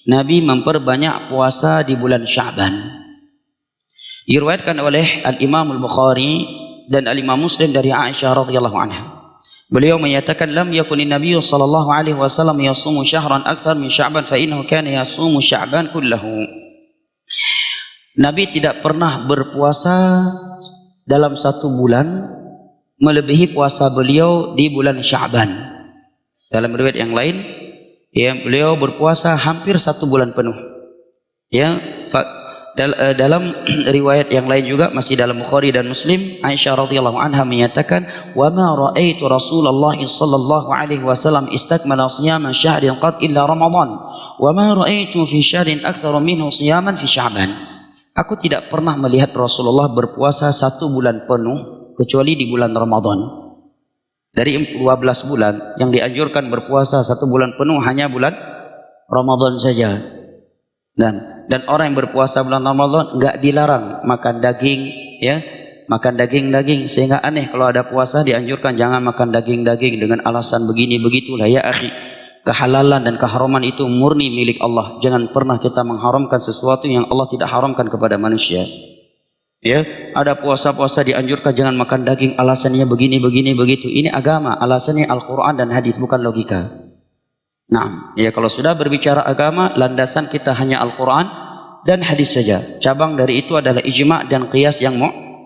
Nabi memperbanyak puasa di bulan Sya'ban. Diriwayatkan oleh Al-Imam Al-Bukhari dan Al-Imam Muslim dari Aisyah radhiyallahu anha. Beliau menyatakan, lam yakunin Nabi sallallahu alaihi wasallam yasumu syahran akthar min Sya'ban fa innahu kana yasumu Sya'ban kullahu. Nabi tidak pernah berpuasa dalam satu bulan melebihi puasa beliau di bulan Sya'ban. Dalam riwayat yang lain, ya, beliau berpuasa hampir satu bulan penuh. Ya, dalam riwayat yang lain juga masih dalam Bukhari dan Muslim, Aisyah radhiyallahu anha menyatakan, "Wa ma ra'aitu Rasulullah sallallahu alaihi wasallam istakmala siyaman syahrin qad illa Ramadan, wa ma ra'aitu fi syahrin aktsara minhu siyaman fi Sya'ban." Aku tidak pernah melihat Rasulullah berpuasa satu bulan penuh kecuali di bulan Ramadan. Dari 12 bulan yang dianjurkan berpuasa satu bulan penuh hanya bulan Ramadan saja. Dan orang yang berpuasa bulan Ramadan enggak dilarang makan daging, ya, makan daging-daging, sehingga aneh kalau ada puasa dianjurkan jangan makan daging-daging dengan alasan begini begitulah. Ya akhi, kehalalan dan keharaman itu murni milik Allah. Jangan pernah kita mengharamkan sesuatu yang Allah tidak haramkan kepada manusia. Ya, ada puasa-puasa dianjurkan jangan makan daging, alasannya begini begini begitu. Ini agama, alasannya Al-Qur'an dan hadis, bukan logika. Nah, ya, kalau sudah berbicara agama, landasan kita hanya Al-Qur'an dan hadis saja. Cabang dari itu adalah ijma' dan qiyas yang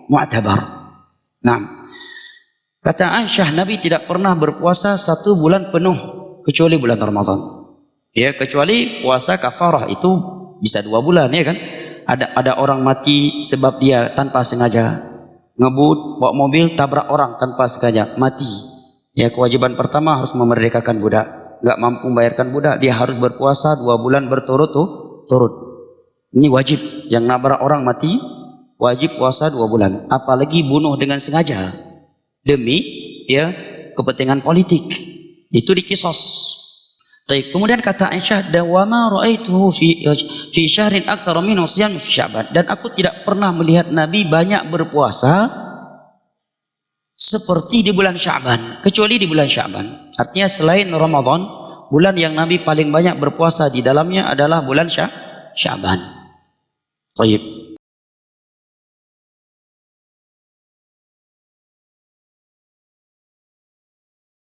mu'tabar. Nah, kata Aisyah, Nabi tidak pernah berpuasa satu bulan penuh kecuali bulan Ramadan. Ya, kecuali puasa kafarah itu bisa 2 bulan, ya kan? Ada orang mati sebab dia tanpa sengaja ngebut, bawa mobil, tabrak orang tanpa sengaja, mati. Ya, kewajiban pertama harus memerdekakan budak. Nggak mampu membayarkan budak, dia harus berpuasa 2 bulan berturut-turut. Ini wajib. Yang nabrak orang mati wajib puasa 2 bulan. Apalagi bunuh dengan sengaja demi, ya, kepentingan politik, itu dikisos. Kemudian kata Aisyah, "Dawama ra'aituhu fi syahrin aktsara minhu siyam fi Sya'ban." Dan aku tidak pernah melihat Nabi banyak berpuasa seperti di bulan Sya'ban, kecuali di bulan Sya'ban. Artinya selain Ramadan, bulan yang Nabi paling banyak berpuasa di dalamnya adalah bulan Sya'ban. Baik.